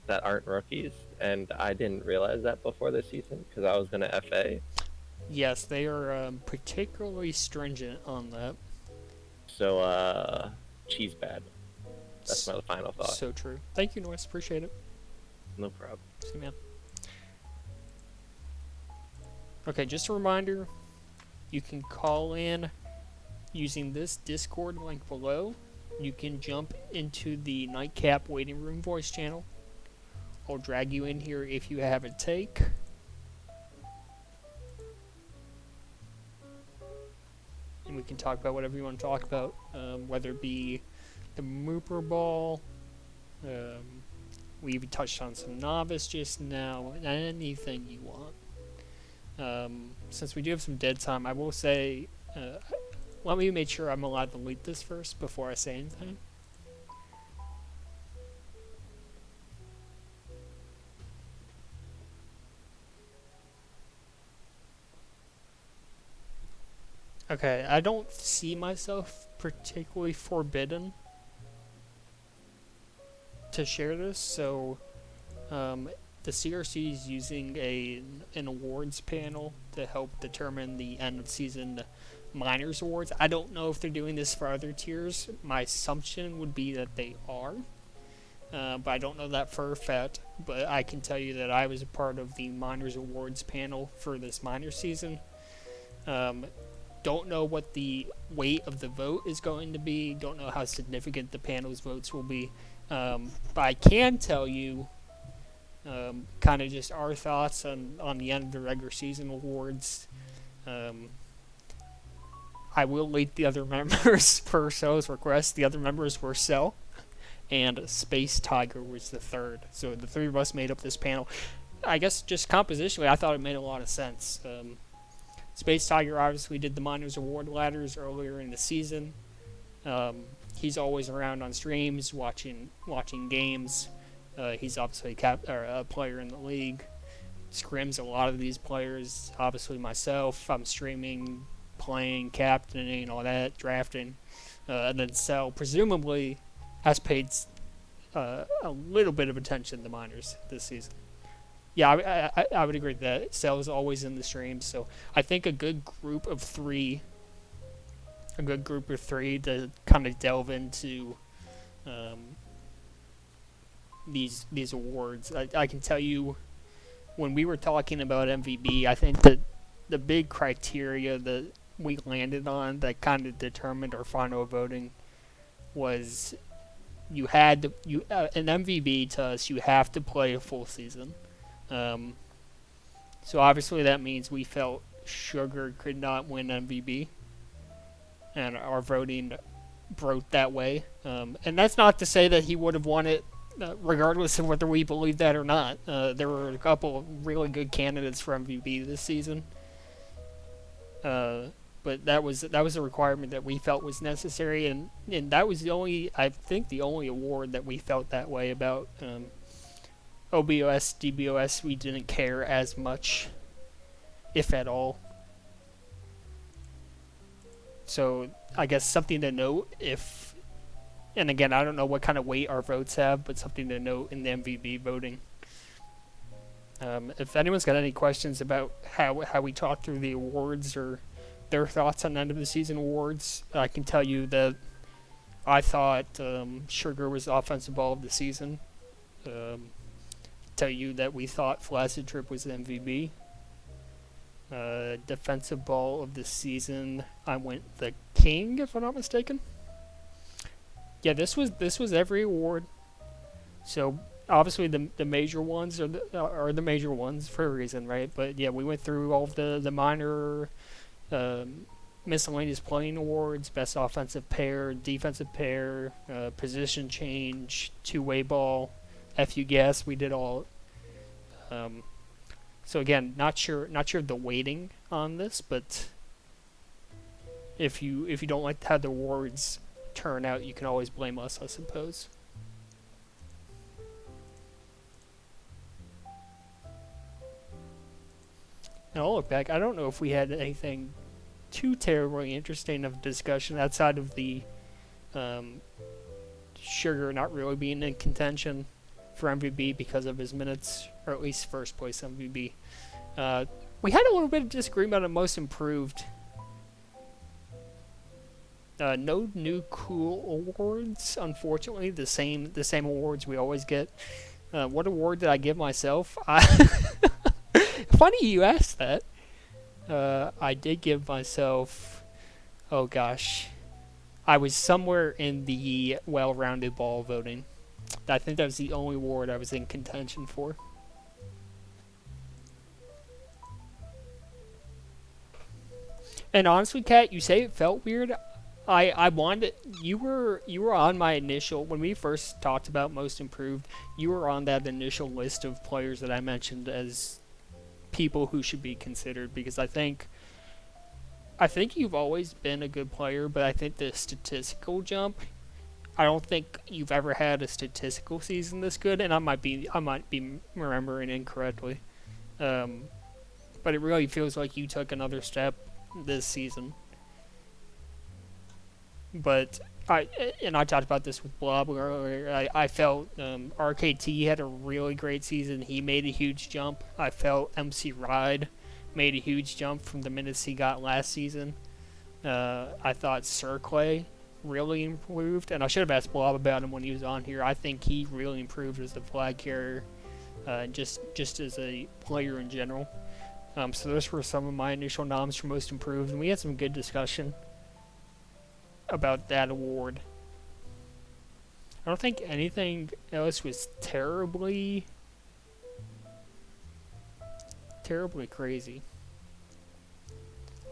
that aren't rookies, and I didn't realize that before this season because I was gonna FA. Yes, they are particularly stringent on that. So, Cheese bad. That's my final thought. So true. Thank you, Noise. Appreciate it. No problem. See, man. Okay, just a reminder, you can call in using this Discord link below. You can jump into the Nightcap waiting room voice channel. I'll drag you in here if you have a take. And we can talk about whatever you want to talk about, whether it be the Muperball. We even touched on some novice just now. Anything you want. Since we do have some dead time, I will say, let me make sure I'm allowed to delete this first before I say anything. Okay, I don't see myself particularly forbidden to share this, so the CRC is using an awards panel to help determine the end of season minors awards. I don't know if they're doing this for other tiers. My assumption would be that they are, but I don't know that for a fact. But I can tell you that I was a part of the minors awards panel for this minor season. Don't know what the weight of the vote is going to be. Don't know how significant the panel's votes will be. But I can tell you kind of just our thoughts on the end of the regular season awards. I will link the other members per show's request. The other members were Cell and Space Tiger was the third. So the three of us made up this panel. I guess just compositionally, I thought it made a lot of sense. Space Tiger obviously did the minors award ladders earlier in the season. He's always around on streams, watching games. He's obviously a player in the league. Scrims a lot of these players. Obviously myself, I'm streaming, playing, captaining, all that, drafting. And then Cell presumably has paid a little bit of attention to minors this season. Yeah, I would agree with that. Cell is always in the stream, so I think a good group of three to kind of delve into these awards. I can tell you, when we were talking about MVB, I think that the big criteria that we landed on that kind of determined our final voting was an MVB to us, you have to play a full season. So obviously that means we felt Sugar could not win MVP, and our voting broke that way. And that's not to say that he would have won it regardless of whether we believe that or not. There were a couple of really good candidates for MVP this season. But that was a requirement that we felt was necessary, and that was the only award that we felt that way about. OBOS, DBOS, we didn't care as much, if at all. So I guess something to note and again, I don't know what kind of weight our votes have, but something to note in the MVP voting. If anyone's got any questions about how we talked through the awards or their thoughts on end of the season awards, I can tell you that I thought Sugar was offensive ball of the season. Tell you that we thought Flaccid Trip was the MVP. Defensive ball of the season, I went the King, if I'm not mistaken. Yeah, this was every award. So obviously the major ones are the major ones for a reason, right? But yeah, we went through all of the minor miscellaneous playing awards: best offensive pair, defensive pair, position change, two-way ball, FU gas. We did all. So again, not sure of the weighting on this, but if you don't like how the awards turn out, you can always blame us, I suppose. Now I'll look back. I don't know if we had anything too terribly interesting of discussion outside of the Sugar not really being in contention for MVP because of his minutes, or at least first place MVP. We had a little bit of disagreement on most improved. No new cool awards, unfortunately. The same awards we always get. What award did I give myself? Funny you asked that. I did give myself. Oh gosh, I was somewhere in the well-rounded ball voting. I think that was the only award I was in contention for. And honestly, Kat, you say it felt weird. I wanted you were on my initial when we first talked about most improved. You were on that initial list of players that I mentioned as people who should be considered, because I think you've always been a good player, but I think the statistical jump, I don't think you've ever had a statistical season this good, and I might be remembering incorrectly. But it really feels like you took another step this season. But I talked about this with Blob earlier. I felt RKT had a really great season. He made a huge jump. I felt MC Ride made a huge jump from the minutes he got last season. I thought Circle really improved, and I should have asked Blob about him when he was on here. I think he really improved as a flag carrier, just as a player in general. So those were some of my initial noms for most improved, and we had some good discussion about that award. I don't think anything else was terribly crazy.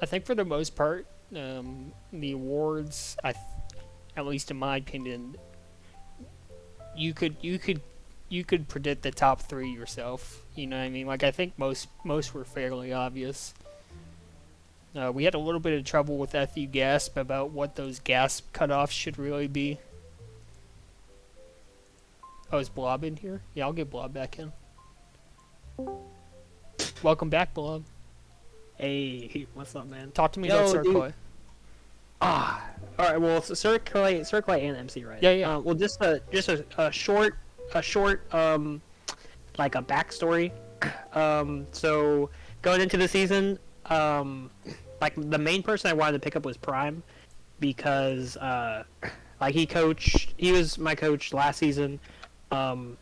I think for the most part, the awards, at least in my opinion, you could predict the top three yourself. You know what I mean? Like, I think most were fairly obvious. We had a little bit of trouble with FU Gasp about what those gasp cutoffs should really be. Oh, is Blob in here? Yeah, I'll get Blob back in. Welcome back, Blob. Hey, what's up, man? Talk to me about Circle. Alright, well, Circle and MC, right? Yeah. Well, just a short, like a backstory. So going into the season, like the main person I wanted to pick up was Prime, because like he was my coach last season, and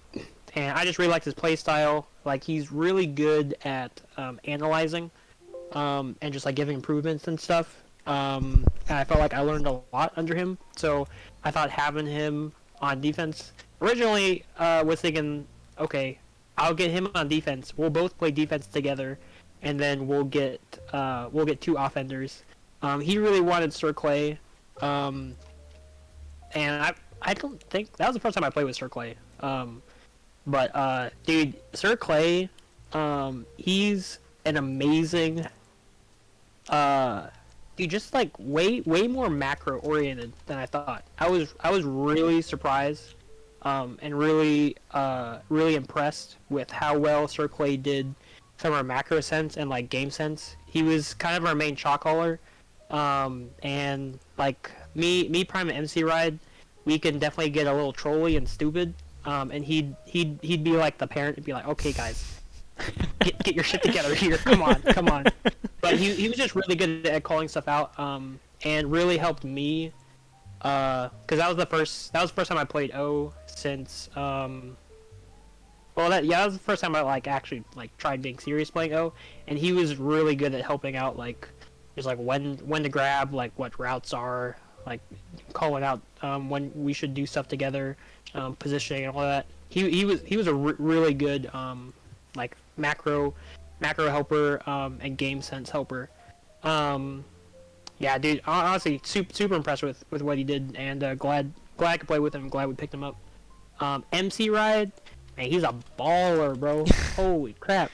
I just really liked his play style. Like, he's really good at analyzing, and just like giving improvements and stuff. And I felt like I learned a lot under him. So I thought having him on defense, originally was thinking, okay, I'll get him on defense. We'll both play defense together, and then we'll get two offenders. He really wanted Circle, and I don't think that was the first time I played with Circle. But dude, Circle, he's an amazing, dude, just like way more macro oriented than I thought. I was really surprised, and really impressed with how well Circle did from our macro sense and like game sense. He was kind of our main shot caller, and like me Prime and MC Ride, we can definitely get a little trolly and stupid, and he'd be like the parent and be like, okay guys, get your shit together here. Come on, come on. But he was just really good at calling stuff out, and really helped me, because that was the first time I played O since that was the first time I actually tried being serious playing O, and he was really good at helping out just when to grab, what routes are, calling out when we should do stuff together, positioning and all that. He was a really good macro helper, and game sense helper. Yeah, dude, honestly, super impressed with what he did, and glad I could play with him. Glad we picked him up. MC Ride, man, he's a baller, bro. Holy crap,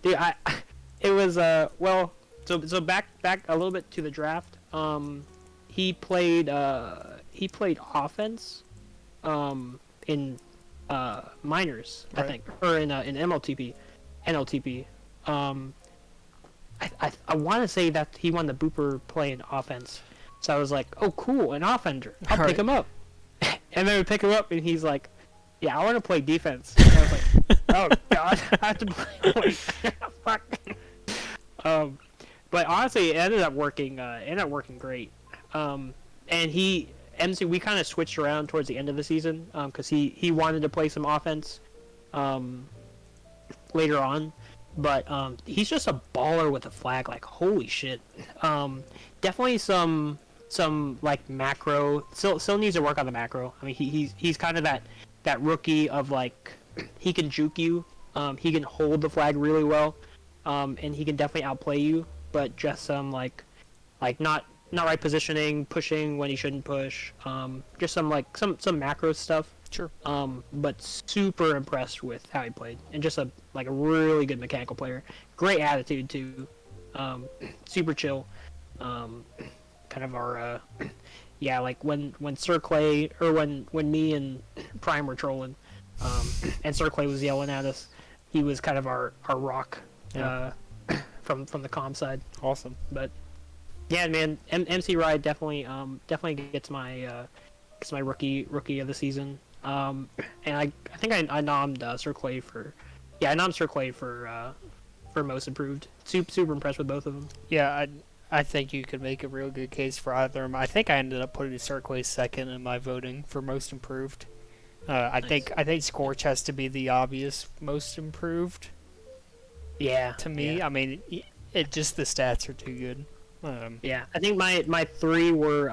dude! It was so back a little bit to the draft. He played offense, in minors, I think, or in NLTP. I want to say that he won the Booper playing offense, so I was like, oh cool, an offender, I'll pick him up. And then we pick him up, and he's like, yeah, I want to play defense. And I was like, oh god, I have to play. Fuck. But honestly, it ended up working great. And MC, we kind of switched around towards the end of the season, because he wanted to play some offense later on, but he's just a baller with a flag. Holy shit. Definitely some macro. Still needs to work on the macro. I mean, he's kind of that rookie of he can juke you, he can hold the flag really well, and he can definitely outplay you, but just some not right positioning, pushing when he shouldn't push, just some macro stuff. Sure. But super impressed with how he played, and just a really good mechanical player. Great attitude too. Super chill. Kind of our when Sir Clay, or when me and Prime were trolling, and Sir Clay was yelling at us, he was kind of our rock, from the comm side. Awesome. But yeah, man, MC Ride definitely gets my rookie of the season. And I think I nommed Sir Clay for most improved. Super impressed with both of them. Yeah, I think you could make a real good case for either of them. I think I ended up putting Sir Clay second in my voting for most improved. I think Scorch has to be the obvious most improved. Yeah. To me, yeah. I mean, it just the stats are too good. Yeah, I think my three were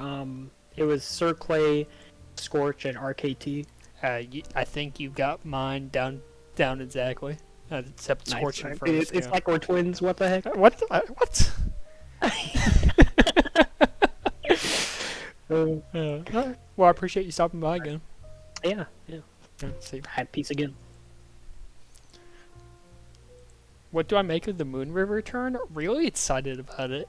it was Sir Clay, Scorch, and RKT. I think you got mine down exactly, except Scorch and first. It's like we're twins. What the heck? What? Well, I appreciate you stopping by again. Yeah. See. Peace again. What do I make of the Moon River turn? Really excited about it.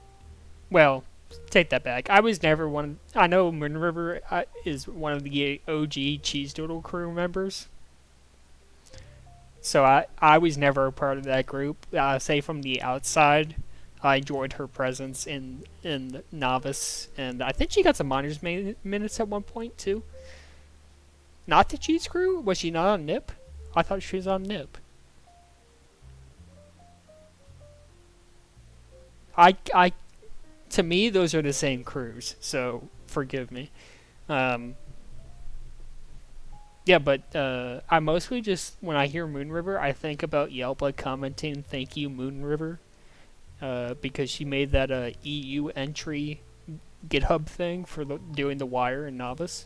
Well, take that back. I was never one. I know Moon River is one of the OG Cheese Doodle crew members. So I was never a part of that group. Say from the outside, I enjoyed her presence in Novice, and I think she got some minors minutes at one point too. Not the Cheese crew? Was she not on NIP? I thought she was on NIP. To me, those are the same crews, so forgive me. Yeah, but I mostly just, when I hear Moon River, I think about Yelp commenting, "Thank you, Moon River," because she made that EU entry GitHub thing for doing the wire in Novice.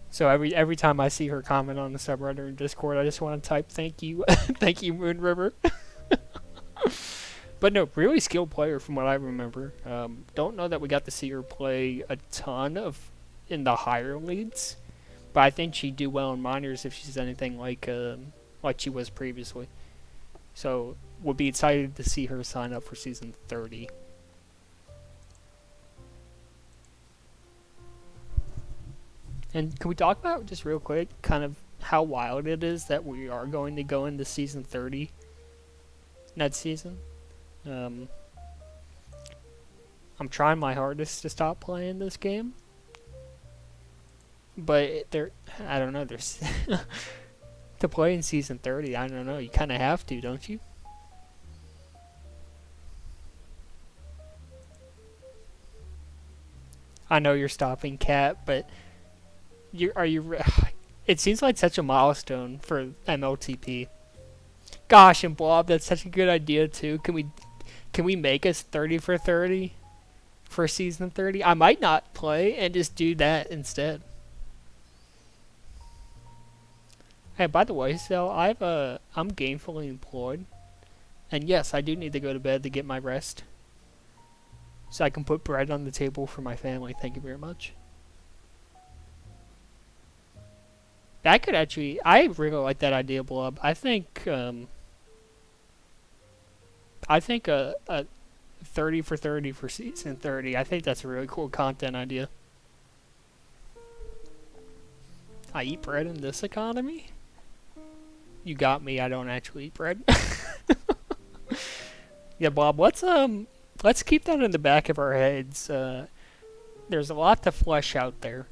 So every time I see her comment on the subreddit or Discord, I just want to type "Thank you, thank you, Moon River." But no, really skilled player from what I remember. Don't know that we got to see her play a ton in the higher leagues, but I think she'd do well in minors if she's anything like she was previously. So would be excited to see her sign up for season 30. And can we talk about, just real quick, kind of how wild it is that we are going to go into season 30 next season? I'm trying my hardest to stop playing this game. but I don't know. There's to play in season 30. I don't know. You kind of have to, don't you? I know you're stopping, Cat, but it seems like such a milestone for MLTP. Gosh, and Blob, that's such a good idea too. Can we make us 30 for 30 for season 30? I might not play and just do that instead. Hey, by the way, so I'm gainfully employed, and yes, I do need to go to bed to get my rest, so I can put bread on the table for my family. Thank you very much. That could actually, I really like that idea, Blob. I think a 30 for 30 for season 30. I think that's a really cool content idea. I eat bread in this economy? You got me. I don't actually eat bread. Yeah, Bob. Let's keep that in the back of our heads. There's a lot to flesh out there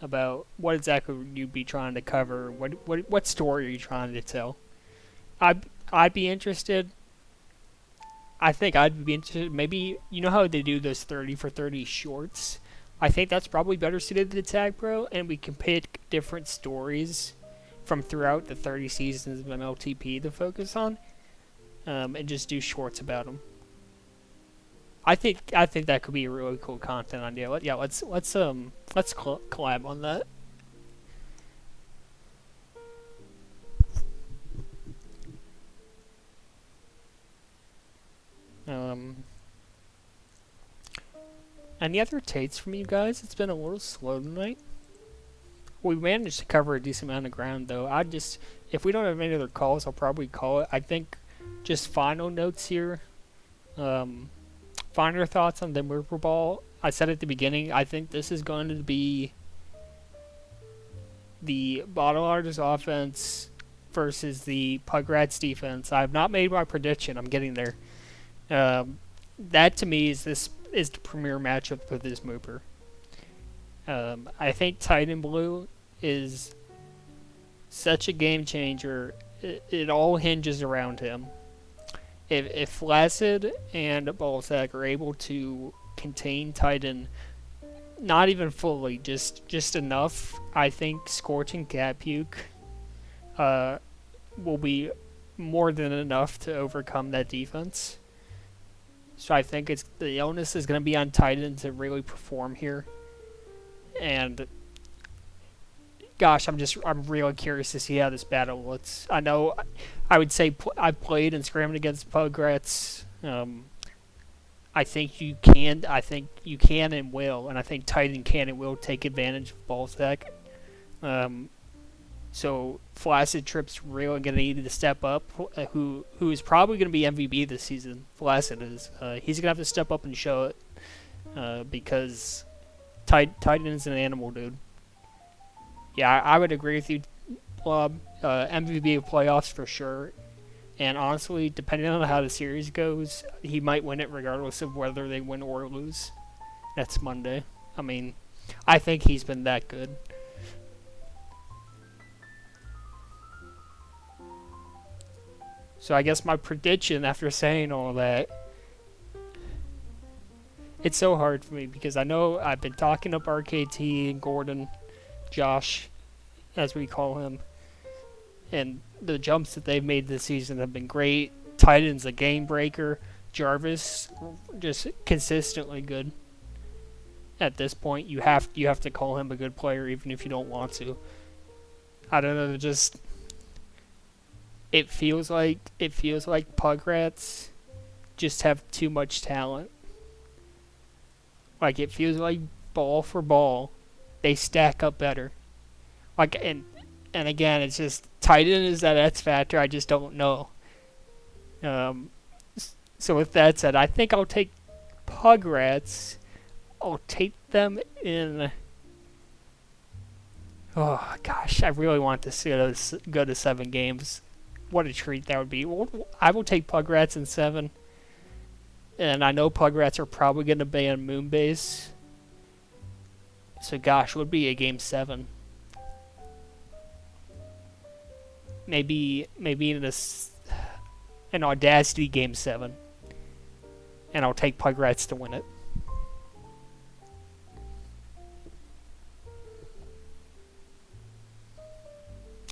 about what exactly you'd be trying to cover. What story are you trying to tell? I'd be interested. I think I'd be interested. Maybe you know how they do those 30 for 30 shorts. I think that's probably better suited to the Tag Pro, and we can pick different stories from throughout the 30 seasons of MLTP to focus on, and just do shorts about them. I think that could be a really cool content idea. Let's collab on that. Any other takes from you guys? It's been a little slow tonight. We managed to cover a decent amount of ground, though. If we don't have any other calls, I'll probably call it. I think just final notes here. Final thoughts on the Muperball. I said at the beginning, I think this is going to be the Bottle Artist offense versus the Pugrats defense. I have not made my prediction. I'm getting there. That to me is the premier matchup for this Mooper. I think Titan Blue is such a game changer. It all hinges around him. If Flaccid and Ballsack are able to contain Titan, not even fully, just enough, I think Scorch and Cat Puke will be more than enough to overcome that defense. So I think the onus is going to be on Titan to really perform here. And gosh, I'm really curious to see how this battle looks. I know I would say I've played and scrammed against Pugrats. I think you can and will, and I think Titan can and will take advantage of Ballsack. So Flaccid Trip's really going to need to step up. Who is probably going to be MVP this season? Flaccid is. He's going to have to step up and show it because Titan is an animal, dude. Yeah, I would agree with you, Blob. MVP of playoffs for sure. And honestly, depending on how the series goes, he might win it regardless of whether they win or lose. That's Monday. I mean, I think he's been that good. So I guess my prediction after saying all that, it's so hard for me because I know I've been talking up RKT and Gordon, Josh, as we call him, and the jumps that they've made this season have been great. Titan's a game breaker. Jarvis, just consistently good. At this point, you have to call him a good player even if you don't want to. I don't know, just it feels like Pugrats just have too much talent. Like, it feels like ball for ball, they stack up better. Like, and again, it's just Titan is that X factor. I just don't know. So with that said, I think I'll take Pugrats. I'll take them in. Oh gosh, I really want this to go to 7 games. What a treat that would be. I will take Pugrats in 7. And I know Pugrats are probably going to ban Moonbase. So gosh, would be a game 7. Maybe in an Audacity game 7. And I'll take Pugrats to win it.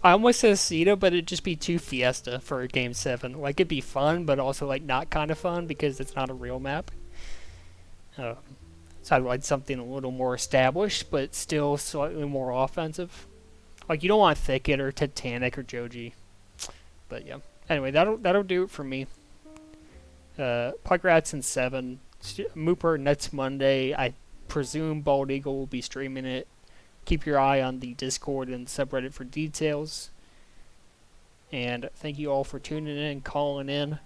I almost said Cedar, but it'd just be too Fiesta for a game 7. Like, it'd be fun, but also like not kind of fun because it's not a real map. So I'd like something a little more established, but still slightly more offensive. Like, you don't want Thicket or Titanic or Joji. But yeah. Anyway, that'll do it for me. Pugrats in 7. Mooper next Monday. I presume Bald Eagle will be streaming it. Keep your eye on the Discord and subreddit for details. And thank you all for tuning in, calling in,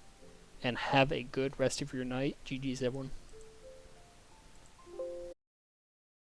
and have a good rest of your night. GG's, everyone.